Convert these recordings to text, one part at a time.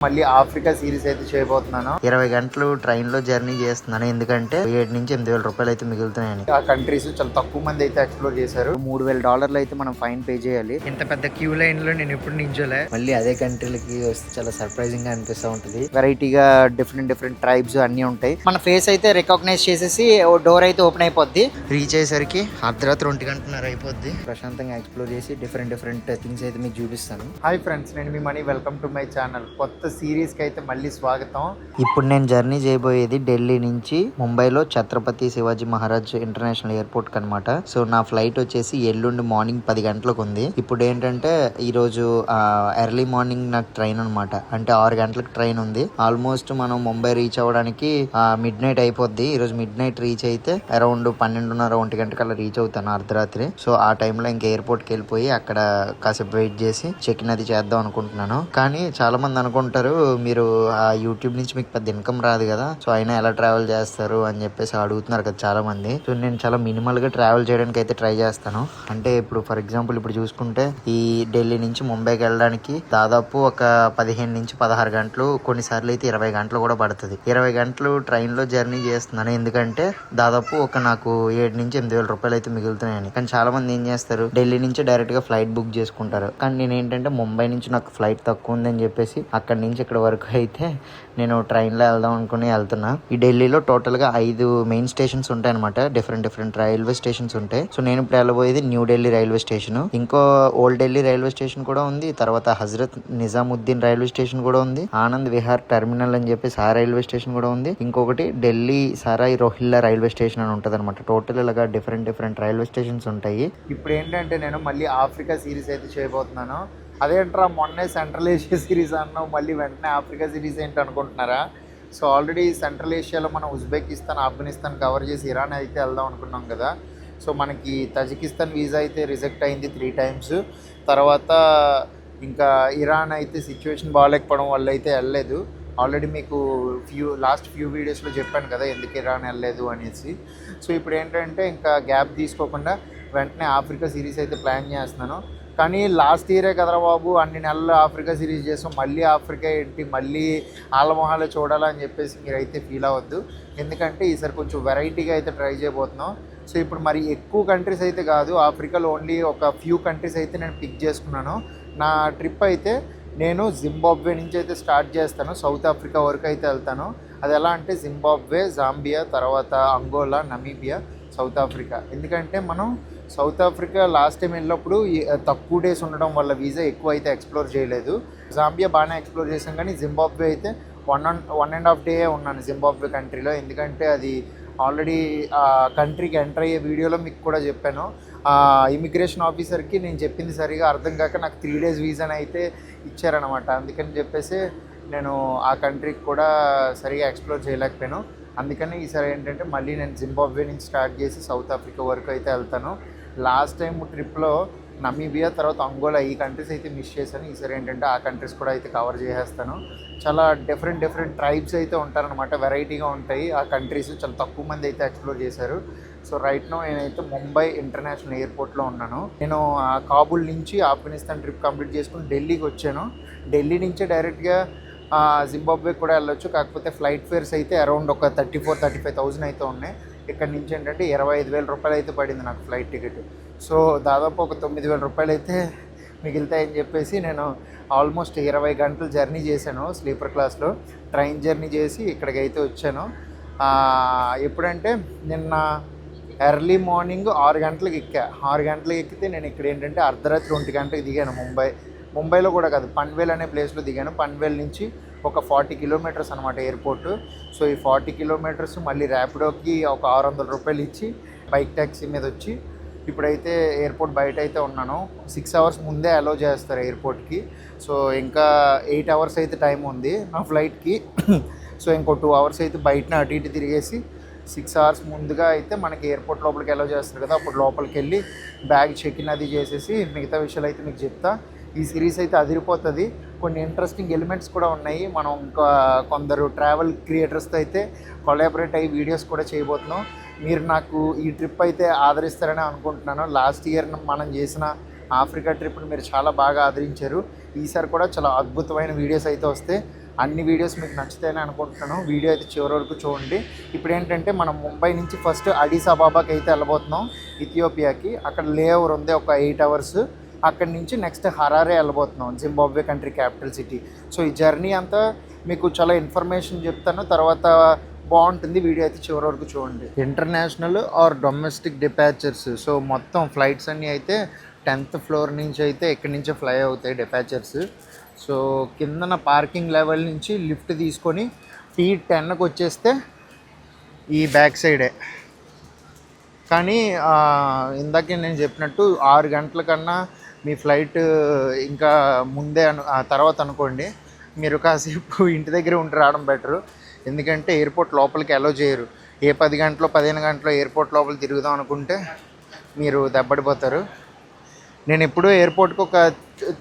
మళ్ళీ Africa series అయితే చేయబోతున్నాను. 20 గంటలు ట్రైన్ లో జర్నీ చేస్తున్నాను, ఎందుకంటే 7 నుంచి 8,000 రూపాయలు అయితే మిగులుతున్నాయని. ఆ కంట్రీస్ చాలా తక్కువ మంది అయితే ఎక్స్ప్లోర్ చేశారు. $3,000 అయితే మనం ఫైన్ పే చేయాలి. ఇంత పెద్ద క్యూ లైన్ లో నేను ఎప్పుడు నించోలే. మళ్ళీ అదే కంట్రీలకి వస్తే చాలా సర్ప్రైజింగ్ గా అనిపిస్తూ ఉంటది. వెరైటీగా డిఫరెంట్ ట్రైబ్స్ అన్ని ఉంటాయి. మన ఫేస్ అయితే రికగ్నైజ్ చేసేసి డోర్ అయితే ఓపెన్ అయిపోద్ది. రీచ్ అయ్యేసరికి అర్ధరాత్రి 1:30 అయిపోద్ది. ప్రశాంతంగా ఎక్స్ప్లోర్ చేసి డిఫరెంట్ థింగ్స్ అయితే మీకు చూపిస్తాను. హాయ్ ఫ్రెండ్స్, నేను మీ Mani. Welcome to my channel. కొత్త సిరీస్ కి అయితే మళ్ళీ స్వాగతం. ఇప్పుడు నేను జర్నీ చేయబోయేది ఢిల్లీ నుంచి ముంబైలో ఛత్రపతి శివాజీ మహారాజ్ ఇంటర్నేషనల్ ఎయిర్పోర్ట్ కి అనమాట. సో నా ఫ్లైట్ వచ్చేసి ఎల్లుండి మార్నింగ్ 10 గంటలకు ఉంది. ఇప్పుడు ఏంటంటే ఈ రోజు ఎర్లీ మార్నింగ్ నాకు ట్రైన్ అనమాట. అంటే 6 గంటలకు ట్రైన్ ఉంది. ఆల్మోస్ట్ మనం ముంబై రీచ్ అవ్వడానికి మిడ్ నైట్ అయిపోద్ది. ఈ రోజు మిడ్ నైట్ రీచ్ అయితే అరౌండ్ 12:30 1 గంటకల్లా రీచ్ అవుతాను అర్ధరాత్రి. సో ఆ టైంలో ఇంకా ఎయిర్పోర్ట్ కి వెళ్ళిపోయి అక్కడ కాసేపు వెయిట్ చేసి చెక్ ఇన్ అది చేద్దాం అనుకుంటున్నాను. కానీ చాలా మంది అనుకుంటారు మీరు ఆ యూట్యూబ్ నుంచి మీకు పెద్ద ఇన్కమ్ రాదు కదా, సో అయినా ఎలా ట్రావెల్ చేస్తారు అని చెప్పేసి అడుగుతున్నారు కదా చాలా మంది. సో నేను చాలా మినిమల్ గా ట్రావెల్ చేయడానికి అయితే ట్రై చేస్తాను. అంటే ఇప్పుడు ఫర్ ఎగ్జాంపుల్ ఇప్పుడు చూసుకుంటే ఈ ఢిల్లీ నుంచి ముంబైకి వెళ్ళడానికి దాదాపు ఒక 15 నుంచి 16 గంటలు, కొన్నిసార్లు అయితే 20 గంటలు కూడా పడుతుంది. 20 గంటలు ట్రైన్ లో జర్నీ చేస్తున్నాను, ఎందుకంటే దాదాపు ఒక నాకు 7 నుంచి 8,000 రూపాయలు అయితే మిగులుతున్నాయని. కానీ చాలా మంది ఏం చేస్తారు, ఢిల్లీ నుంచి డైరెక్ట్ గా ఫ్లైట్ బుక్ చేసుకుంటారు. కానీ నేను ఏంటంటే ముంబై నుంచి నాకు ఫ్లైట్ తక్కువ ఉందని చెప్పేసి అక్కడి నుంచి ఇక్కడ వరకు అయితే నేను ట్రైన్లో వెళ్దాం అనుకుని వెళ్తున్నా. ఈ ఢిల్లీలో టోటల్గా 5 మెయిన్ స్టేషన్స్ ఉంటాయి అనమాట. డిఫరెంట్ రైల్వే స్టేషన్స్ ఉంటాయి. సో నేను ఇప్పుడు వెళ్ళబోయేది న్యూ ఢిల్లీ రైల్వే స్టేషన్. ఇంకో ఓల్డ్ ఢిల్లీ రైల్వే స్టేషన్ కూడా ఉంది. తర్వాత హజరత్ నిజాముద్దీన్ రైల్వే స్టేషన్ కూడా ఉంది. ఆనంద్ విహార్ టెర్మినల్ అని చెప్పేసి ఆ రైల్వే స్టేషన్ కూడా ఉంది. ఇంకొకటి ఢిల్లీ సరాయ్ రోహిల్లా రైల్వే స్టేషన్ అని ఉంటుంది అనమాట. టోటల్ ఇలాగా డిఫరెంట్ రైల్వే స్టేషన్స్ ఉంటాయి. ఇప్పుడు ఏంటంటే నేను మళ్ళీ ఆఫ్రికా సిరీస్ అయితే చేయబోతున్నాను. అదేంట్రా మొన్నే సెంట్రల్ ఏషియా సిరీస్ అన్నావు, మళ్ళీ వెంటనే ఆఫ్రికా సిరీస్ ఏంటి అనుకుంటున్నారా? సో ఆల్రెడీ సెంట్రల్ ఏషియాలో మనం ఉజ్బెకిస్తాన్, ఆఫ్ఘనిస్తాన్ కవర్ చేసి ఇరాన్ అయితే వెళ్దాం అనుకున్నాం కదా. సో మనకి తజికిస్తాన్ వీసా అయితే రిజెక్ట్ అయింది 3 టైమ్స్. తర్వాత ఇంకా ఇరాన్ అయితే సిచ్యువేషన్ బాగాలేకపోవడం వల్ల అయితే వెళ్ళలేదు. ఆల్రెడీ మీకు లాస్ట్ ఫ్యూ వీడియోస్లో చెప్పాను కదా ఎందుకు ఇరాన్ వెళ్ళలేదు అనేసి. సో ఇప్పుడు ఏంటంటే ఇంకా గ్యాప్ తీసుకోకుండా వెంటనే ఆఫ్రికా సిరీస్ అయితే ప్లాన్ చేస్తున్నాను. కానీ లాస్ట్ ఇయరే కదరా బాబు అన్ని నెలలు ఆఫ్రికా సిరీస్ చేస్తాం, మళ్ళీ ఆఫ్రికా ఏంటి, మళ్ళీ ఆలమొహాలే చూడాలని చెప్పేసి మీరైతే ఫీల్ అవ్వద్దు. ఎందుకంటే ఈసారి కొంచెం వెరైటీగా అయితే ట్రై చేయబోతున్నాం. సో ఇప్పుడు మరి ఎక్కువ కంట్రీస్ అయితే కాదు, ఆఫ్రికాలో ఓన్లీ ఒక ఫ్యూ కంట్రీస్ అయితే నేను పిక్ చేసుకున్నాను. నా ట్రిప్ అయితే నేను జింబాబ్వే నుంచి అయితే స్టార్ట్ చేస్తాను, సౌత్ ఆఫ్రికా వరకు అయితే వెళ్తాను. అది ఎలా అంటే జింబాబ్వే, జాంబియా, తర్వాత అంగోలా, నమీబియా, సౌత్ ఆఫ్రికా. ఎందుకంటే మనం సౌత్ ఆఫ్రికా లాస్ట్ టైం వెళ్ళినప్పుడు తక్కువ డేస్ ఉండడం వల్ల వీసా ఎక్కువ అయితే ఎక్స్ప్లోర్ చేయలేదు. జాంబియా బాగానే ఎక్స్ప్లోర్ చేసాం, కానీ జింబాబ్వే అయితే 1.5 డే ఉన్నాను జింబాబ్వే కంట్రీలో. ఎందుకంటే అది ఆల్రెడీ ఆ కంట్రీకి ఎంటర్ అయ్యే వీడియోలో మీకు కూడా చెప్పాను. ఇమిగ్రేషన్ ఆఫీసర్కి నేను చెప్పింది సరిగా అర్థం కాక నాకు 3 డేస్ వీసాని అయితే ఇచ్చారనమాట. అందుకని చెప్పేసి నేను ఆ కంట్రీకి కూడా సరిగా ఎక్స్ప్లోర్ చేయలేకపోయాను. అందుకని ఈసారి ఏంటంటే మళ్ళీ నేను జింబాబ్వే నుంచి స్టార్ట్ చేసి సౌత్ ఆఫ్రికా వరకు అయితే వెళ్తాను. లాస్ట్ టైం ట్రిప్లో నమీబియా, తర్వాత అంగోలా ఈ కంట్రీస్ అయితే మిస్ చేశాను. ఈసారి ఏంటంటే ఆ కంట్రీస్ కూడా అయితే కవర్ చేసేస్తాను. చాలా డిఫరెంట్ ట్రైబ్స్ అయితే ఉంటారనమాట, వెరైటీగా ఉంటాయి ఆ కంట్రీస్. చాలా తక్కువ మంది అయితే ఎక్స్ప్లోర్ చేశారు. సో రైట్ నో నేనైతే ముంబై ఇంటర్నేషనల్ ఎయిర్పోర్ట్లో ఉన్నాను. నేను కాబూల్ నుంచి ఆఫ్ఘనిస్తాన్ ట్రిప్ కంప్లీట్ చేసుకుని ఢిల్లీకి వచ్చాను. ఢిల్లీ నుంచే డైరెక్ట్గా జింబాబ్వే కూడా వెళ్ళొచ్చు. కాకపోతే ఫ్లైట్ ఫేర్స్ అయితే అరౌండ్ ఒక 34,000-35,000 అయితే ఉన్నాయి. ఇక్కడ నుంచి ఏంటంటే 25,000 రూపాయలు అయితే పడింది నాకు ఫ్లైట్ టికెట్. సో దాదాపు ఒక 9,000 రూపాయలు అయితే మిగులుతాయని చెప్పేసి నేను ఆల్మోస్ట్ 20 గంటలు జర్నీ చేశాను స్లీపర్ క్లాస్లో. ట్రైన్ జర్నీ చేసి ఇక్కడికి అయితే వచ్చాను. ఎప్పుడంటే నిన్న ఎర్లీ మార్నింగ్ 6 గంటలకు ఎక్కా. 6 గంటలకు ఎక్కితే నేను ఇక్కడ ఏంటంటే అర్ధరాత్రి 1 గంటలకు దిగాను. ముంబైలో కూడా కాదు, పన్వేల్ అనే ప్లేస్లో దిగాను. పన్వేల్ నుంచి ఒక 40 కిలోమీటర్స్ అనమాట ఎయిర్పోర్ట్. సో ఈ 40 కిలోమీటర్స్ మళ్ళీ ర్యాపిడోకి ఒక 600 రూపాయలు ఇచ్చి బైక్ ట్యాక్సీ మీద వచ్చి ఇప్పుడైతే ఎయిర్పోర్ట్ బయట అయితే ఉన్నాను. 6 అవర్స్ ముందే అలౌ చేస్తారు ఎయిర్పోర్ట్కి. సో ఇంకా 8 అవర్స్ అయితే టైం ఉంది నా ఫ్లైట్కి. సో ఇంకో 2 అవర్స్ అయితే బయటనే అటు ఇటు తిరిగేసి 6 అవర్స్ ముందుగా అయితే మనకి ఎయిర్పోర్ట్ లోపలికి అలౌ చేస్తారు కదా, అప్పుడు లోపలికి వెళ్ళి బ్యాగ్ చెక్ ఇన్ అది చేసేసి మిగతా విషయాలు అయితే మీకు చెప్తా. ఈ సిరీస్ అయితే అదిరిపోతుంది. కొన్ని ఇంట్రెస్టింగ్ ఎలిమెంట్స్ కూడా ఉన్నాయి. మనం ఇంకా కొందరు ట్రావెల్ క్రియేటర్స్తో అయితే కొలాబరేట్ అయ్యి వీడియోస్ కూడా చేయబోతున్నాం. మీరు నాకు ఈ ట్రిప్ అయితే ఆదరిస్తారని అనుకుంటున్నాను. లాస్ట్ ఇయర్ మనం చేసిన ఆఫ్రికా ట్రిప్ని మీరు చాలా బాగా ఆదరించారు. ఈసారి కూడా చాలా అద్భుతమైన వీడియోస్ అయితే వస్తాయి. అన్ని వీడియోస్ మీకు నచ్చుతాయని అనుకుంటున్నాను. వీడియో అయితే చివరి వరకు చూడండి. ఇప్పుడు ఏంటంటే మనం ముంబై నుంచి ఫస్ట్ అడిస్ అబాబాకి అయితే వెళ్ళబోతున్నాం, ఇథియోపియాకి. అక్కడ లే ఓవర్ ఉంది ఒక 8 hours. అక్కడి నుంచి నెక్స్ట్ హరారే వెళ్ళబోతున్నాం, Zimbabwe country capital city. So ఈ జర్నీ అంతా మీకు చాలా ఇన్ఫర్మేషన్ చెప్తాను, తర్వాత బాగుంటుంది. వీడియో అయితే చివరి వరకు చూడండి. International or domestic departures. So మొత్తం ఫ్లైట్స్ అన్నీ అయితే 10th floor నుంచి అయితే ఇక్కడి నుంచే ఫ్లై అవుతాయి డిపాచర్స్. సో కిందన పార్కింగ్ లెవెల్ నుంచి లిఫ్ట్ తీసుకొని T10కి వచ్చేస్తే ఈ బ్యాక్ సైడే. కానీ ఇందాకే నేను చెప్పినట్టు 6 గంటల కన్నా మీ ఫ్లైట్ ఇంకా ముందే తర్వాత అనుకోండి, మీరు కాసేపు ఇంటి దగ్గర ఉండి రావడం బెటరు. ఎందుకంటే ఎయిర్పోర్ట్ లోపలికి అలో చేయరు. ఏ 10 గంటలో 15 గంటలో ఎయిర్పోర్ట్ లోపల తిరుగుదాం అనుకుంటే మీరు దెబ్బడిపోతారు. నేను ఎప్పుడూ ఎయిర్పోర్ట్కి ఒక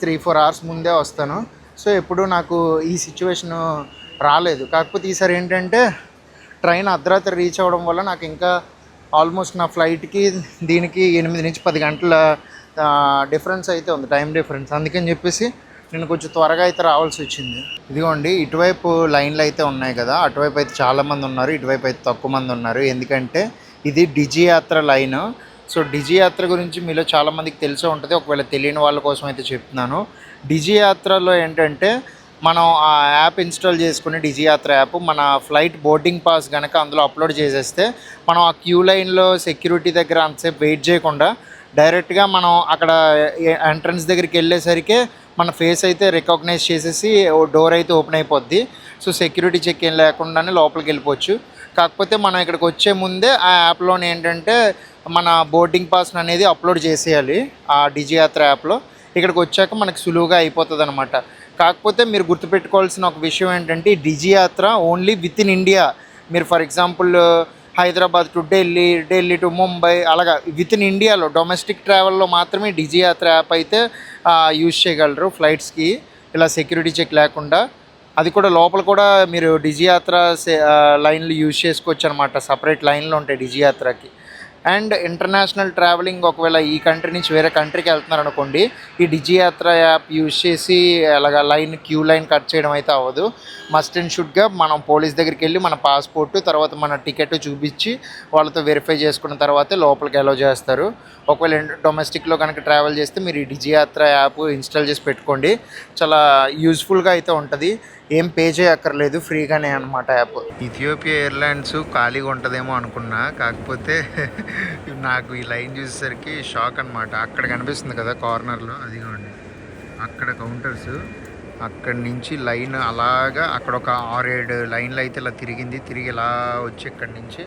3-4 hours ముందే వస్తాను. సో ఎప్పుడు నాకు ఈ సిచ్యువేషన్ రాలేదు. కాకపోతే ఈసారి ఏంటంటే ట్రైన్ అర్ధరాత్రి రీచ్ అవ్వడం వల్ల నాకు ఇంకా ఆల్మోస్ట్ నా ఫ్లైట్కి దీనికి 8 నుంచి 10 గంటల డిఫరెన్స్ అయితే ఉంది, టైం డిఫరెన్స్. అందుకని చెప్పేసి నేను కొంచెం త్వరగా అయితే రావాల్సి వచ్చింది. ఇదిగోండి, ఇటువైపు లైన్లు అయితే ఉన్నాయి కదా, అటువైపు అయితే చాలామంది ఉన్నారు, ఇటువైపు అయితే తక్కువ మంది ఉన్నారు. ఎందుకంటే ఇది డిజి యాత్ర లైన్. సో డిజి యాత్ర గురించి మీలో చాలామందికి తెలిసే ఉంటుంది, ఒకవేళ తెలియని వాళ్ళ కోసం అయితే చెప్తున్నాను. డిజి యాత్రలో ఏంటంటే మనం ఆ యాప్ ఇన్స్టాల్ చేసుకుని, డిజి యాత్ర యాప్, మన ఫ్లైట్ బోర్డింగ్ పాస్ కనుక అందులో అప్లోడ్ చేసేస్తే మనం ఆ క్యూ లైన్లో సెక్యూరిటీ దగ్గర అంతసేపు వెయిట్ చేయకుండా డైరెక్ట్గా మనం అక్కడ ఎంట్రన్స్ దగ్గరికి వెళ్ళేసరికి మన ఫేస్ అయితే రికగ్నైజ్ చేసేసి డోర్ అయితే ఓపెన్ అయిపోద్ది. సో సెక్యూరిటీ చెక్ ఏం లేకుండానే లోపలికి వెళ్ళిపోవచ్చు. కాకపోతే మనం ఇక్కడికి వచ్చే ముందే ఆ యాప్లోనే ఏంటంటే మన బోర్డింగ్ పాస్ అనేది అప్లోడ్ చేసేయాలి ఆ డిజి యాత్ర యాప్లో. ఇక్కడికి వచ్చాక మనకు సులువుగా అయిపోతుంది అనమాట. కాకపోతే మీరు గుర్తుపెట్టుకోవాల్సిన ఒక విషయం ఏంటంటే ఈ డిజి యాత్ర ఓన్లీ విత్ ఇన్ ఇండియా. మీరు for example Hyderabad to Delhi to Mumbai అలాగా విత్ ఇన్ ఇండియాలో డొమెస్టిక్ ట్రావెల్లో మాత్రమే డిజి యాత్ర యాప్ అయితే యూజ్ చేయగలరు ఫ్లైట్స్కి, ఇలా సెక్యూరిటీ చెక్ లేకుండా. అది కూడా లోపల కూడా మీరు డిజి యాత్ర లైన్లు యూజ్ చేసుకోవచ్చు అనమాట. సపరేట్ లైన్లు ఉంటాయి డిజి యాత్రకి. అండ్ ఇంటర్నేషనల్ ట్రావెలింగ్, ఒకవేళ ఈ కంట్రీ నుంచి వేరే కంట్రీకి వెళ్తున్నారు అనుకోండి, ఈ డిజి యాత్ర యాప్ యూజ్ చేసి అలాగా క్యూ లైన్ కట్ చేయడం అయితే అవ్వదు. మస్ట్ అండ్ షుడ్గా మనం పోలీస్ దగ్గరికి వెళ్ళి మన పాస్పోర్ట్, తర్వాత మన టికెట్ చూపించి వాళ్ళతో వెరిఫై చేసుకున్న తర్వాతే లోపలికి అలౌ చేస్తారు. ఒకవేళ డొమెస్టిక్లో కనుక ట్రావెల్ చేస్తే మీరు ఈ డిజి యాత్ర యాప్ ఇన్స్టాల్ చేసి పెట్టుకోండి, చాలా యూజ్ఫుల్గా అయితే ఉంటుంది. ఏం పే చేయక్కర్లేదు, ఫ్రీగానే అనమాట యాప్. ఇథియోపియా ఎయిర్లైన్స్ ఖాళీగా ఉంటుందేమో అనుకున్నా, కాకపోతే నాకు ఈ లైన్ చూసేసరికి షాక్ అనమాట. అక్కడ కనిపిస్తుంది కదా కార్నర్లో, అదిగోండి అక్కడ కౌంటర్స్. అక్కడి నుంచి లైన్ అలాగా అక్కడ ఒక 6-7 లైన్లు అయితే ఇలా తిరిగి ఇలా వచ్చి ఇక్కడి నుంచి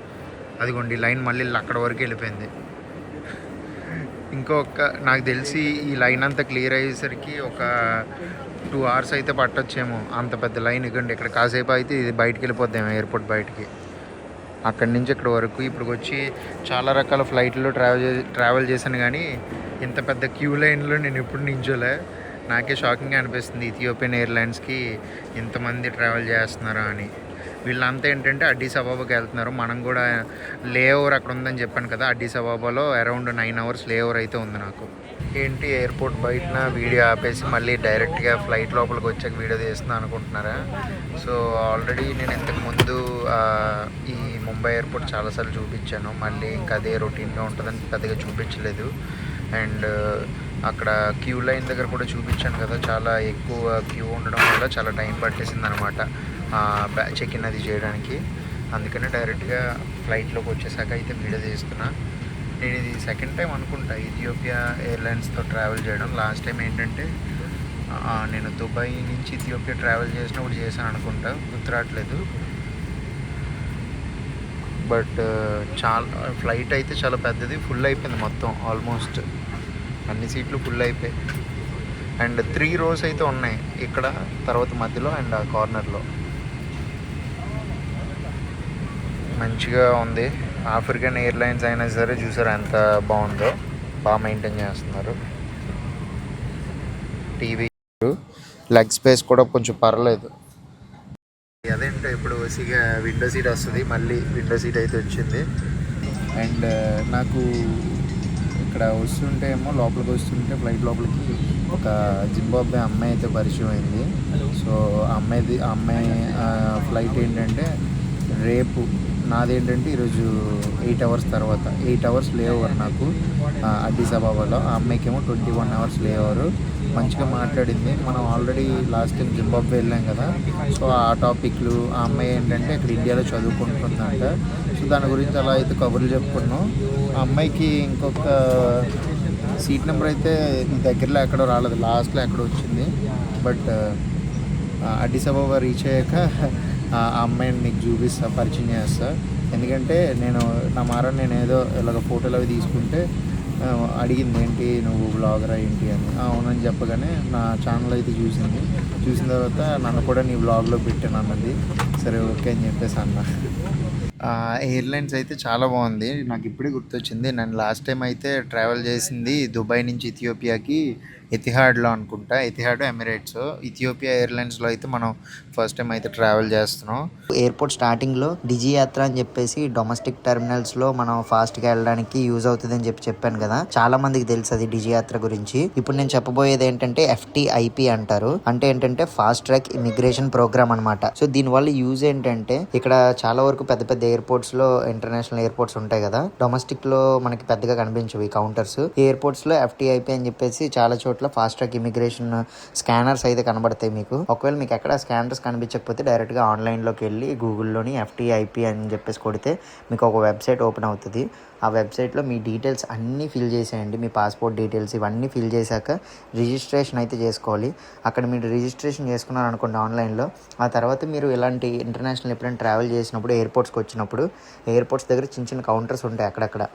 అదిగోండి లైన్ మళ్ళీ అక్కడ వరకు వెళ్ళిపోయింది. నాకు తెలిసి ఈ లైన్ అంతా క్లియర్ అయ్యేసరికి ఒక 2 hours అయితే పట్టొచ్చేమో, అంత పెద్ద లైన్. ఇవ్వండి ఇక్కడ కాసేపు అయితే ఇది బయటికి వెళ్ళిపోద్దాం ఎయిర్పోర్ట్ బయటికి. అక్కడి నుంచి ఇక్కడ వరకు ఇప్పుడు వచ్చి చాలా రకాల ఫ్లైట్లో ట్రావెల్ చేశాను, కానీ ఇంత పెద్ద క్యూ లైన్లో నేను ఎప్పుడు నించోలే. నాకే షాకింగ్గా అనిపిస్తుంది ఇథియోపియన్ ఎయిర్లైన్స్కి ఇంతమంది ట్రావెల్ చేస్తున్నారా అని. వీళ్ళంతా ఏంటంటే అడ్డిస్ అబాబాకి వెళ్తున్నారు. మనం కూడా లే ఓవర్ అక్కడ ఉందని చెప్పాను కదా, అడ్డిస్ అబాబాలో అరౌండ్ 9 hours లే ఓవర్ అయితే ఉంది నాకు. ఏంటి ఎయిర్పోర్ట్ బయటన వీడియో ఆపేసి మళ్ళీ డైరెక్ట్గా ఫ్లైట్ లోపలికి వచ్చాక వీడియో తీస్తున్నాను అనుకుంటున్నారా? సో ఆల్రెడీ నేను ఇంతకుముందు ఈ ముంబై ఎయిర్పోర్ట్ చాలాసార్లు చూపించాను, మళ్ళీ ఇంకా అదే రొటీన్గా ఉంటుందని పెద్దగా చూపించలేదు. అండ్ అక్కడ క్యూ లైన్ దగ్గర కూడా చూపించాను కదా, చాలా ఎక్కువ క్యూ ఉండడం వల్ల చాలా టైం పట్టేసింది అనమాట చెక్ ఇన్ అది చేయడానికి. అందుకని డైరెక్ట్గా ఫ్లైట్లోకి వచ్చేసాక అయితే వీడియో తీస్తున్నా. నేను ఇది సెకండ్ టైం అనుకుంటా ఇథియోపియా ఎయిర్లైన్స్తో ట్రావెల్ చేయడం. లాస్ట్ టైం ఏంటంటే నేను దుబాయ్ నుంచి ఇథియోపియా ట్రావెల్ చేసినప్పుడు చేశాను అనుకుంటా, గుర్తురావట్లేదు. బట్ చాలా ఫ్లైట్ అయితే చాలా పెద్దది, ఫుల్ అయిపోయింది మొత్తం, ఆల్మోస్ట్ అన్ని సీట్లు ఫుల్ అయిపోయాయి. అండ్ 3 rows అయితే ఉన్నాయి ఇక్కడ, తర్వాత మధ్యలో అండ్ ఆ కార్నర్లో. మంచిగా ఉంది. ఆఫ్రికన్ ఎయిర్లైన్స్ అయినా సరే చూసారా ఎంత బాగుందో, బాగా మెయింటైన్ చేస్తున్నారు. టీవీ, లెగ్ స్పేస్ కూడా కొంచెం పర్లేదు. అదేంటో ఇప్పుడు విండో సీట్ వస్తుంది, మళ్ళీ విండో సీట్ అయితే వచ్చింది. అండ్ నాకు ఇక్కడ వస్తుంటే ఏమో లోపలికి వస్తుంటే ఫ్లైట్ లోపలికి ఒక జింబాబ్వే అమ్మాయి అయితే పరిచయం అయింది. సో ఆ అమ్మాయి ఫ్లైట్ ఏంటంటే రేపు, నాదేంటంటే ఈరోజు 8 అవర్స్ తర్వాత 8 అవర్స్ లే ఓవర్ నాకు అడ్డిస్ అబాబాలో. ఆ అమ్మాయికి ఏమో 21 అవర్స్ లే ఓవర్. మంచిగా మాట్లాడింది. మనం ఆల్రెడీ లాస్ట్ టైం జింబాబ్వే వెళ్ళాం కదా, సో ఆ టాపిక్లు, ఆ అమ్మాయి ఏంటంటే ఇక్కడ ఇండియాలో చదువుకుంటుందంట. సో దాని గురించి అలా అయితే కబుర్లు చెప్పుకున్నాం. ఆ అమ్మాయికి ఇంకొక సీట్ నెంబర్ అయితే ఈ దగ్గరలో ఎక్కడో రాలేదు, లాస్ట్లో ఎక్కడో వచ్చింది. బట్ అడ్డిస్ అబాబా రీచ్ అయ్యాక ఆ అమ్మాయిని మీకు చూపిస్తా, పరిచయం చేస్తా. ఎందుకంటే నేను ఏదో ఇలాగ ఫోటోలు అవి తీసుకుంటే అడిగింది, ఏంటి నువ్వు బ్లాగరా ఏంటి అని. అవునని చెప్పగానే నా ఛానల్ అయితే చూసిన తర్వాత నన్ను కూడా నీ బ్లాగ్లో పెట్టాను అన్నది. సరే ఓకే అని చెప్పేసి అన్న. ఎయిర్లైన్స్ అయితే చాలా బాగుంది. నాకు ఇప్పుడే గుర్తొచ్చింది, నేను లాస్ట్ టైం అయితే ట్రావెల్ చేసింది దుబాయ్ నుంచి ఇథియోపియాకి ఎతిహాడ్లో అనుకుంటా, ఎతిహాడ్ ఎమిరేట్స్. ఇథియోపియా ఎయిర్లైన్స్లో అయితే మనం ఫస్ట్ టైం అయితే ట్రావెల్ చేస్తున్నాం. ఎయిర్పోర్ట్ స్టార్టింగ్లో డిజీ యాత్ర అని చెప్పేసి డొమెస్టిక్ టెర్మినల్స్లో మనం ఫాస్ట్గా వెళ్ళడానికి యూజ్ అవుతుంది అని చెప్పాను కదా. చాలా మందికి తెలుసు అది డిజీ యాత్ర గురించి. ఇప్పుడు నేను చెప్పబోయేది ఏంటంటే FTIP అంటారు. అంటే ఏంటంటే ఫాస్ట్ ట్రాక్ ఇమిగ్రేషన్ ప్రోగ్రామ్ అనమాట. సో దీనివల్ల యూజ్ ఏంటంటే ఇక్కడ చాలా వరకు పెద్ద పెద్ద ఎయిర్పోర్ట్స్ లో, ఇంటర్నేషనల్ ఎయిర్పోర్ట్స్ ఉంటాయి కదా, డొమెస్టిక్ లో మనకి పెద్దగా కనిపించవు ఈ కౌంటర్స్. ఎయిర్పోర్ట్స్ లో FTIP అని చెప్పేసి చాలా చోట్ల ఫాస్ట్ ట్రాక్ ఇమిగ్రేషన్ స్కానర్స్ అయితే కనబడతాయి మీకు. ఒకవేళ మీకు ఎక్కడ స్కానర్స్ కనిపించకపోతే డైరెక్ట్ గా ఆన్లైన్ లోకి వెళ్ళి గూగుల్లోని FTIP అని చెప్పేసి కొడితే మీకు ఒక వెబ్సైట్ ఓపెన్ అవుతుంది. ఆ వెబ్సైట్లో మీ డీటెయిల్స్ అన్నీ ఫిల్ చేసేయండి. మీ పాస్పోర్ట్ డీటెయిల్స్ ఇవన్నీ ఫిల్ చేశాక రిజిస్ట్రేషన్ అయితే చేసుకోవాలి. అక్కడ మీరు రిజిస్ట్రేషన్ చేసుకున్నారు అనుకోండి ఆన్లైన్లో. ఆ తర్వాత మీరు ఇలాంటి ఇంటర్నేషనల్ ఎప్పుడైనా ట్రావెల్ చేసినప్పుడు, ఎయిర్పోర్ట్స్కి వచ్చినప్పుడు, ఎయిర్పోర్ట్స్ దగ్గర చిన్న చిన్న కౌంటర్స్ ఉంటాయి అక్కడక్కడ.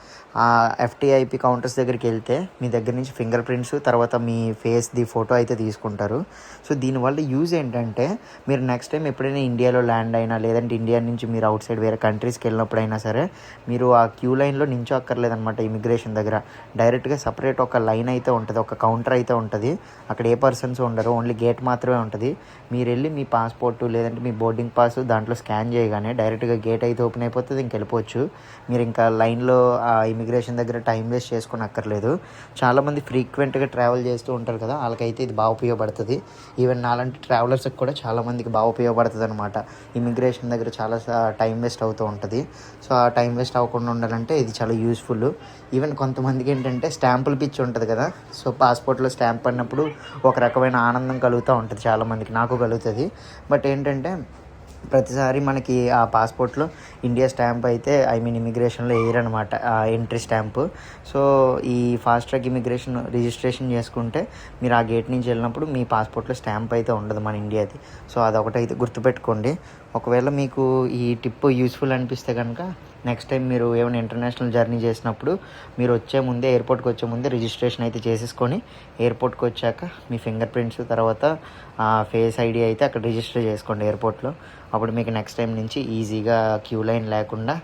ఆ FTIP కౌంటర్స్ దగ్గరికి వెళ్తే మీ దగ్గర నుంచి ఫింగర్ ప్రింట్స్, తర్వాత మీ ఫేస్ది ఫోటో అయితే తీసుకుంటారు. సో దీనివల్ల యూజ్ ఏంటంటే మీరు నెక్స్ట్ టైం ఎప్పుడైనా ఇండియాలో ల్యాండ్ అయినా, లేదంటే ఇండియా నుంచి మీరు అవుట్ సైడ్ వేరే కంట్రీస్కి వెళ్ళినప్పుడైనా సరే మీరు ఆ క్యూ లైన్లో నించో అక్కర్లేదనమాట. ఇమిగ్రేషన్ దగ్గర డైరెక్ట్గా సపరేట్ ఒక లైన్ అయితే ఉంటుంది, ఒక కౌంటర్ అయితే ఉంటుంది. అక్కడ ఏ పర్సన్స్ ఉండరు, ఓన్లీ గేట్ మాత్రమే ఉంటుంది. మీరు వెళ్ళి మీ పాస్పోర్ట్ లేదంటే మీ బోర్డింగ్ పాస్ దాంట్లో స్కాన్ చేయగానే డైరెక్ట్గా గేట్ అయితే ఓపెన్ అయిపోతుంది, ఇంక వెళ్ళిపోవచ్చు. మీరు ఇంకా లైన్లో ఆ ఇమిగ్రేషన్ దగ్గర టైం వేస్ట్ చేసుకుని అక్కర్లేదు. చాలామంది ఫ్రీక్వెంట్గా ట్రావెల్ చేస్తూ ఉంటారు కదా, వాళ్ళకైతే ఇది బాగా ఉపయోగపడుతుంది. ఈవెన్ నాలాంటి ట్రావెలర్స్కి కూడా చాలామందికి బాగా ఉపయోగపడుతుంది అనమాట. ఇమిగ్రేషన్ దగ్గర చాలా టైం వేస్ట్ అవుతూ ఉంటుంది. సో ఆ టైం వేస్ట్ అవ్వకుండా ఉండాలంటే ఇది చాలా యూస్ఫుల్. ఈవెన్ కొంతమందికి ఏంటంటే స్టాంపుల పిచ్చి ఉంటుంది కదా, సో పాస్పోర్ట్లో స్టాంప్ పడినప్పుడు ఒక రకమైన ఆనందం కలుగుతూ ఉంటుంది చాలామందికి, నాకు కలుగుతుంది. బట్ ఏంటంటే ప్రతిసారి మనకి ఆ పాస్పోర్ట్లో ఇండియా స్టాంప్ అయితే ఇమిగ్రేషన్లో వేయరనమాట, ఎంట్రీ స్టాంపు. సో ఈ ఫాస్ట్ ట్రాక్ ఇమిగ్రేషన్ రిజిస్ట్రేషన్ చేసుకుంటే మీరు ఆ గేట్ నుంచి వెళ్ళినప్పుడు మీ పాస్పోర్ట్లో స్టాంప్ అయితే ఉండదు మన ఇండియాది. సో అదొకటైతే గుర్తుపెట్టుకోండి. ఒకవేళ మీకు ఈ టిప్ యూస్ఫుల్ అనిపిస్తే కనుక నెక్స్ట్ టైం మీరు ఏమైనా ఇంటర్నేషనల్ జర్నీ చేసినప్పుడు మీరు ఎయిర్పోర్ట్కి వచ్చే ముందే రిజిస్ట్రేషన్ అయితే చేసేసుకొని ఎయిర్పోర్ట్కి వచ్చాక మీ ఫింగర్ ప్రింట్స్, తర్వాత ఫేస్ ID అయితే అక్కడ రిజిస్టర్ చేసుకోండి ఎయిర్పోర్ట్లో. అప్పుడు మీకు నెక్స్ట్ టైం నుంచి ఈజీగా క్యూ లైన్ లేకుండా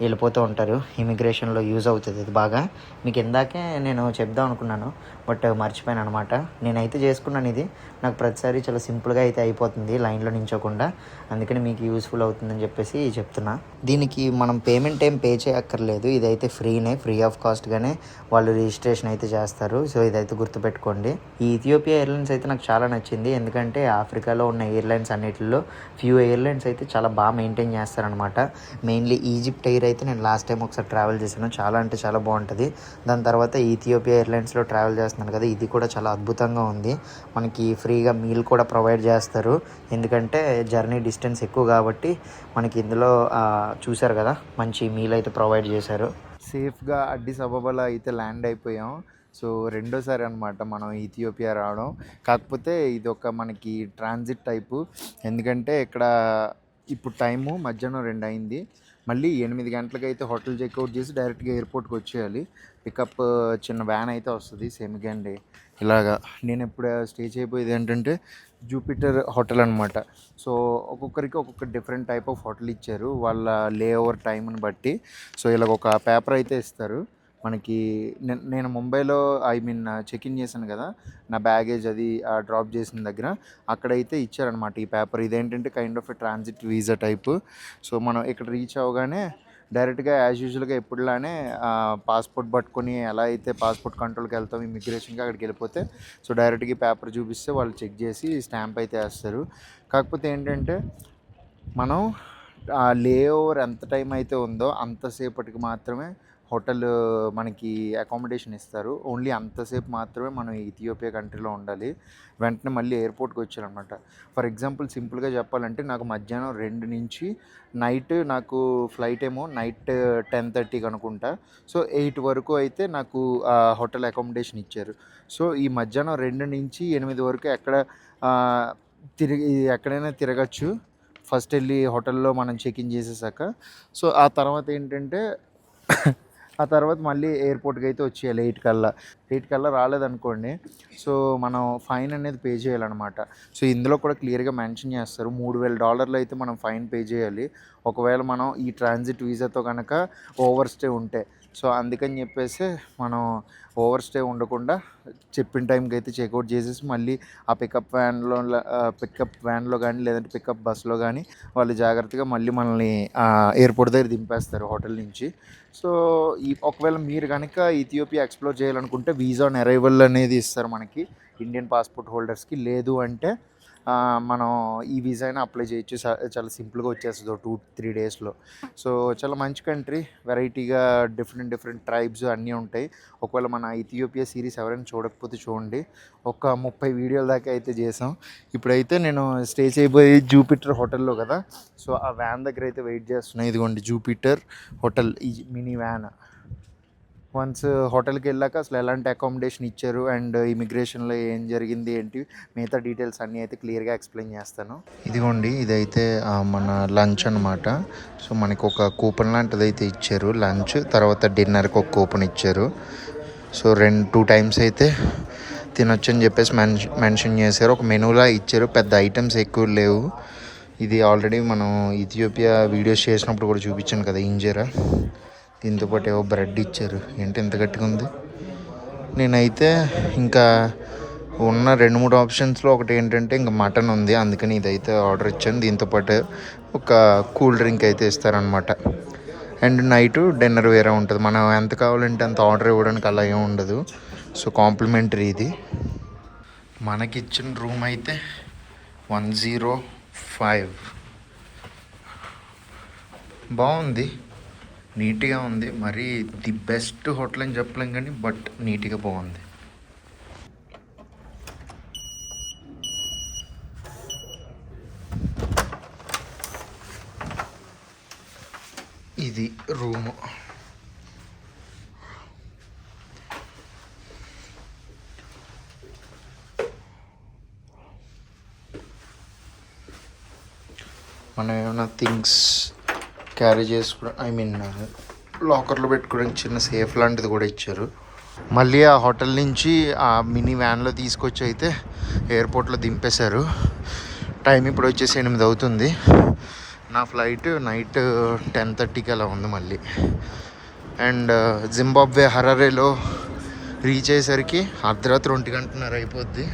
వెళ్ళిపోతూ ఉంటారు. ఇమిగ్రేషన్లో యూజ్ అవుతుంది ఇది బాగా. మీకు ఇందాకే నేను చెప్దాం అనుకున్నాను, బట్ మర్చిపోయాను అనమాట. నేనైతే చేసుకున్నాను ఇది. నాకు ప్రతిసారి చాలా సింపుల్గా అయితే అయిపోతుంది లైన్లో నించోకుండా. అందుకని మీకు యూస్ఫుల్ అవుతుందని చెప్పేసి చెప్తున్నా. దీనికి మనం పేమెంట్ ఏం పే చేయక్కర్లేదు, ఇదైతే ఫ్రీ ఆఫ్ కాస్ట్గానే వాళ్ళు రిజిస్ట్రేషన్ అయితే చేస్తారు. సో ఇదైతే గుర్తుపెట్టుకోండి. ఈ ఇథియోపియా ఎయిర్లైన్స్ అయితే నాకు చాలా నచ్చింది. ఎందుకంటే ఆఫ్రికాలో ఉన్న ఎయిర్లైన్స్ అన్నిటిలో ఫ్యూ ఎయిర్లైన్స్ అయితే చాలా బాగా మెయింటైన్ చేస్తారనమాట. మెయిన్లీ ఈజిప్ట్ ఎయిర్ అయితే నేను లాస్ట్ టైం ఒకసారి ట్రావెల్ చేశాను, చాలా అంటే చాలా బాగుంటుంది. దాని తర్వాత ఇథియోపియా ఎయిర్లైన్స్లో ట్రావెల్ చేస్తున్నాను కదా, ఇది కూడా చాలా అద్భుతంగా ఉంది. మనకి ఫ్రీగా మీల్ కూడా ప్రొవైడ్ చేస్తారు, ఎందుకంటే జర్నీ డిస్టెన్స్ ఎక్కువ కాబట్టి. మనకి ఇందులో చూశారు కదా, మంచి మీల్ అయితే ప్రొవైడ్ చేశారు. సేఫ్గా అడ్డిస్ అబాబాలో అయితే ల్యాండ్ అయిపోయాం. సో రెండోసారి అనమాట మనం ఇథియోపియా రావడం. కాకపోతే ఇది ఒక మనకి ట్రాన్సిట్ టైపు, ఎందుకంటే ఇక్కడ ఇప్పుడు టైము మధ్యాహ్నం 2 అయింది. మళ్ళీ 8 గంటలకు అయితే హోటల్ చెక్అవుట్ చేసి డైరెక్ట్గా ఎయిర్పోర్ట్కి వచ్చేయాలి. పికప్ చిన్న వ్యాన్ అయితే వస్తుంది సెమిగండి ఇలాగా. నేను ఇప్పుడు స్టే చేయబోయేది ఏంటంటే జూపిటర్ హోటల్ అనమాట. సో ఒక్కొక్కరికి ఒక్కొక్క డిఫరెంట్ టైప్ ఆఫ్ హోటల్ ఇచ్చారు వాళ్ళ లే ఓవర్ టైంని బట్టి. సో ఇలాగ ఒక పేపర్ అయితే ఇస్తారు మనకి. నేను ముంబైలో చెక్ ఇన్ చేశాను కదా, నా బ్యాగేజ్ అది డ్రాప్ చేసిన దగ్గర అక్కడైతే ఇచ్చారనమాట ఈ పేపర్. ఇదేంటంటే kind of transit visa type. So మనం ఇక్కడ రీచ్ అవగానే డైరెక్ట్గా యాజ్ యూజువల్గా ఎప్పుడులానే పాస్పోర్ట్ పట్టుకొని ఎలా అయితే పాస్పోర్ట్ కంట్రోల్కి వెళ్తాం ఇమిగ్రేషన్కి అక్కడికి వెళ్ళిపోతే సో డైరెక్ట్గా పేపర్ చూపిస్తే వాళ్ళు చెక్ చేసి స్టాంప్ అయితే వేస్తారు. కాకపోతే ఏంటంటే మనం లే ఓవర్ ఎంత టైం అయితే ఉందో అంతసేపటికి మాత్రమే హోటల్ మనకి అకామిడేషన్ ఇస్తారు. ఓన్లీ అంతసేపు మాత్రమే మనం ఇథియోపియా కంట్రీలో ఉండాలి. వెంటనే మళ్ళీ ఎయిర్పోర్ట్కి వచ్చారనమాట. ఫర్ ఎగ్జాంపుల్ సింపుల్గా చెప్పాలంటే నాకు మధ్యాహ్నం 2 నుంచి నైట్ నాకు ఫ్లైట్ ఏమో నైట్ 10:30కి అనుకుంటా. సో 8 వరకు అయితే నాకు హోటల్ అకామిడేషన్ ఇచ్చారు. సో ఈ మధ్యాహ్నం 2 నుంచి 8 వరకు ఎక్కడైనా తిరగచ్చు ఫస్ట్ వెళ్ళి హోటల్లో మనం చెక్ ఇన్ చేసేసాక. సో ఆ తర్వాత ఏంటంటే ఆ తర్వాత మళ్ళీ ఎయిర్పోర్ట్కి అయితే వచ్చేయాలి 8 కల్లా రాలేదనుకోండి సో మనం ఫైన్ అనేది పే చేయాలన్నమాట. సో ఇందులో కూడా క్లియర్గా మెన్షన్ చేస్తారు $3,000 అయితే మనం ఫైన్ పే చేయాలి ఒకవేళ మనం ఈ ట్రాన్సిట్ వీసాతో కనుక ఓవర్ స్టే ఉంటే. సో అందుకని చెప్పేసి మనం ఓవర్ స్టే ఉండకుండా చెప్పిన టైంకి అయితే చెక్అవుట్ చేసేసి మళ్ళీ ఆ పికప్ వ్యాన్లో కానీ లేదంటే పికప్ బస్లో కానీ వాళ్ళు జాగ్రత్తగా మళ్ళీ మనల్ని ఎయిర్పోర్ట్ దగ్గర దింపేస్తారు హోటల్ నుంచి. సో ఒకవేళ మీరు కనుక ఇథియోపియా ఎక్స్ప్లోర్ చేయాలనుకుంటే వీసా ఆన్ అరైవల్ అనేది ఇస్తారు మనకి ఇండియన్ పాస్పోర్ట్ హోల్డర్స్కి. లేదు అంటే మనం ఈ వీసా అయినా అప్లై చేయొచ్చు. చాలా సింపుల్గా వచ్చేస్తుంది 2-3 డేస్లో. సో చాలా మంచి కంట్రీ, వెరైటీగా డిఫరెంట్ ట్రైబ్స్ అన్నీ ఉంటాయి. ఒకవేళ మన ఇథియోపియా సిరీస్ ఎవరైనా చూడకపోతే చూడండి, ఒక 30 వీడియోల దాకా అయితే చేసాం. ఇప్పుడైతే నేను స్టే చేయబోయే జూపిటర్ హోటల్లో కదా, సో ఆ వ్యాన్ దగ్గర అయితే వెయిట్ చేస్తున్నాయి. ఇదిగోండి జూపిటర్ హోటల్, ఈ మినీ వ్యాన్. వన్స్ హోటల్కి వెళ్ళాక అసలు ఎలాంటి అకామిడేషన్ ఇచ్చారు అండ్ ఇమిగ్రేషన్లో ఏం జరిగింది ఏంటి మిగతా డీటెయిల్స్ అన్నీ అయితే క్లియర్గా ఎక్స్ప్లెయిన్ చేస్తాను. ఇదిగోండి ఇదైతే మన లంచ్ అనమాట. సో మనకు ఒక కూపన్ లాంటిది అయితే ఇచ్చారు లంచ్, తర్వాత డిన్నర్కి ఒక కూపన్ ఇచ్చారు. సో 2 టైమ్స్ అయితే తినొచ్చు అని చెప్పేసి మెన్షన్ చేశారు. ఒక మెనూలా ఇచ్చారు, పెద్ద ఐటమ్స్ ఎక్కువ లేవు. ఇది ఆల్రెడీ మనం ఇథియోపియా వీడియోస్ చేసినప్పుడు కూడా చూపించాను కదా ఇంజరా. దీంతోపాటు ఏవో బ్రెడ్ ఇచ్చారు. ఏంటి ఎంత గట్టిగా ఉంది. నేనైతే ఇంకా ఉన్న 2-3 ఆప్షన్స్లో ఒకటి ఏంటంటే ఇంకా మటన్ ఉంది, అందుకని ఇదైతే ఆర్డర్ ఇచ్చాను. దీంతోపాటు ఒక కూల్ డ్రింక్ అయితే ఇస్తారనమాట. అండ్ నైట్ డిన్నర్ వేరే ఉంటుంది. మనం ఎంత కావాలంటే అంత ఆర్డర్ ఇవ్వడానికి అలా ఏమి ఉండదు. సో కాంప్లిమెంటరీ ఇది. మనకిచ్చిన రూమ్ అయితే 105. బాగుంది, నీట్గా ఉంది. మరి ది బెస్ట్ హోటల్ అని చెప్పలేం కానీ బట్ నీట్గా బాగుంది. ఇది రూము. మనం ఏమైనా థింగ్స్ క్యారీ చేసుకోవడం లాకర్లో పెట్టుకోవడానికి చిన్న సేఫ్ లాంటిది కూడా ఇచ్చారు. మళ్ళీ ఆ హోటల్ నుంచి ఆ మినీ వ్యాన్లో తీసుకొచ్చి అయితే ఎయిర్పోర్ట్లో దింపేశారు. టైం ఇప్పుడు వచ్చేసి 8 అవుతుంది. నా ఫ్లైట్ నైట్ 10:30కి అలా ఉంది మళ్ళీ. అండ్ జింబాబ్వే హరారేలో రీచ్ అయ్యేసరికి అర్ధరాత్రి 1:30 అయిపోద్ది.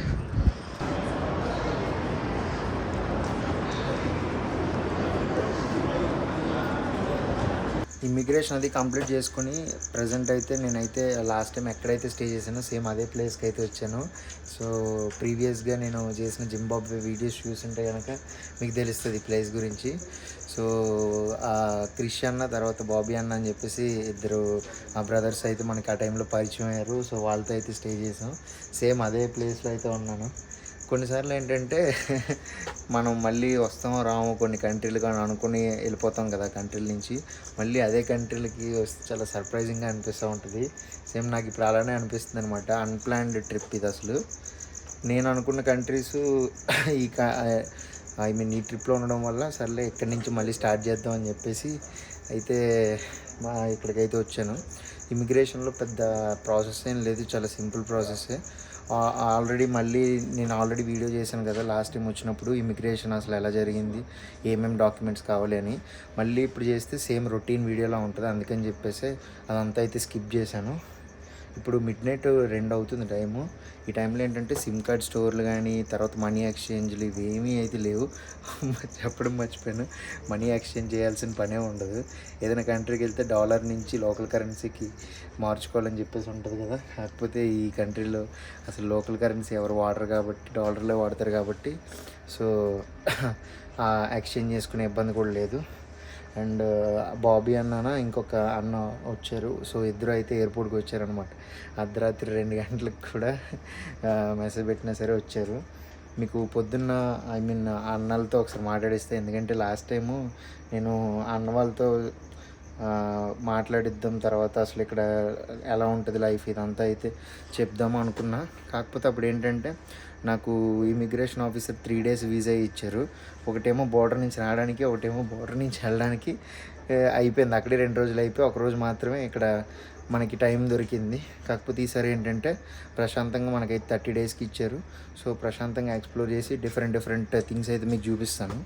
ఇమిగ్రేషన్ అది కంప్లీట్ చేసుకుని ప్రజెంట్ అయితే నేనైతే లాస్ట్ టైం ఎక్కడైతే స్టే చేశానో సేమ్ అదే ప్లేస్కి అయితే వచ్చాను. సో ప్రీవియస్గా నేను చేసిన జింబాబ్వే వీడియోస్ చూస్తుంటే కనుక మీకు తెలుస్తుంది ఈ ప్లేస్ గురించి. సో క్రిష్ అన్న తర్వాత బాబీ అన్న అని చెప్పేసి ఇద్దరు ఆ బ్రదర్స్ అయితే మనకి ఆ టైంలో పరిచయం అయ్యారు. సో వాళ్ళతో అయితే స్టే చేసాం. సేమ్ అదే ప్లేస్లో అయితే ఉన్నాను. కొన్నిసార్లు ఏంటంటే మనం మళ్ళీ వస్తామో రామో కొన్ని కంట్రీలు కానీ అనుకుని వెళ్ళిపోతాం కదా కంట్రీల నుంచి, మళ్ళీ అదే కంట్రీలకి వస్తే చాలా సర్ప్రైజింగ్గా అనిపిస్తూ ఉంటుంది. సేమ్ నాకు ఇప్పుడు అలానే అనిపిస్తుంది అనమాట. అన్ప్లాన్డ్ ట్రిప్ ఇది. అసలు నేను అనుకున్న కంట్రీస్ ఈ ట్రిప్లో ఉండడం వల్ల సర్లే ఇక్కడి నుంచి మళ్ళీ స్టార్ట్ చేద్దాం అని చెప్పేసి అయితే ఇక్కడికైతే వచ్చాను. ఇమిగ్రేషన్లో పెద్ద ప్రాసెస్ ఏం లేదు, చాలా సింపుల్ ప్రాసెస్సే. నేను ఆల్రెడీ వీడియో చేశాను కదా లాస్ట్ టైం వచ్చినప్పుడు ఇమిగ్రేషన్ అసలు ఎలా జరిగింది, ఏమేమి డాక్యుమెంట్స్ కావాలి అని. మళ్ళీ ఇప్పుడు చేస్తే సేమ్ రొటీన్ వీడియోలా ఉంటుంది, అందుకని చెప్పేసి అదంతా అయితే స్కిప్ చేశాను. ఇప్పుడు మిడ్ నైట్ 2 అవుతుంది టైము. ఈ టైంలో ఏంటంటే సిమ్ కార్డ్ స్టోర్లు కానీ, తర్వాత మనీ ఎక్స్చేంజ్లు ఇవేమీ అయితే లేవు. చెప్పడం మర్చిపోయాను, మనీ ఎక్స్చేంజ్ చేయాల్సిన పనే ఉండదు. ఏదైనా కంట్రీకి వెళ్తే డాలర్ నుంచి లోకల్ కరెన్సీకి మార్చుకోవాలని చెప్పేసి ఉంటుంది కదా. కాకపోతే ఈ కంట్రీలో అసలు లోకల్ కరెన్సీ ఎవరు వాడరు కాబట్టి, డాలర్లే వాడతారు కాబట్టి సో ఎక్స్చేంజ్ చేసుకునే ఇబ్బంది కూడా లేదు. అండ్ బాబీ అన్న ఇంకొక అన్న వచ్చారు. సో ఇద్దరు అయితే ఎయిర్పోర్ట్కి వచ్చారనమాట. అర్ధరాత్రి 2 గంటలకు కూడా మెసేజ్ పెట్టినా సరే వచ్చారు. మీకు పొద్దున్న అన్నలతో ఒకసారి మాట్లాడిస్తే, ఎందుకంటే లాస్ట్ టైము నేను అన్న వాళ్ళతో మాట్లాడిద్దాం, తర్వాత అసలు ఇక్కడ ఎలా ఉంటుంది లైఫ్ ఇదంతా అయితే చెప్దాము అనుకున్నా. కాకపోతే అప్పుడు ఏంటంటే నాకు ఇమిగ్రేషన్ ఆఫీసర్ 3 days వీసా ఇచ్చారు. ఒకటేమో బోర్డర్ నుంచి రావడానికి, ఒకటేమో బోర్డర్ నుంచి వెళ్ళడానికి అయిపోయింది. అక్కడే 2 రోజులు అయిపోయి, ఒకరోజు మాత్రమే ఇక్కడ మనకి టైం దొరికింది. కాకపోతే ఈసారి ఏంటంటే ప్రశాంతంగా మనకైతే 30 daysకి ఇచ్చారు. సో ప్రశాంతంగా ఎక్స్ప్లోర్ చేసి డిఫరెంట్ థింగ్స్ అయితే మీకు చూపిస్తాను.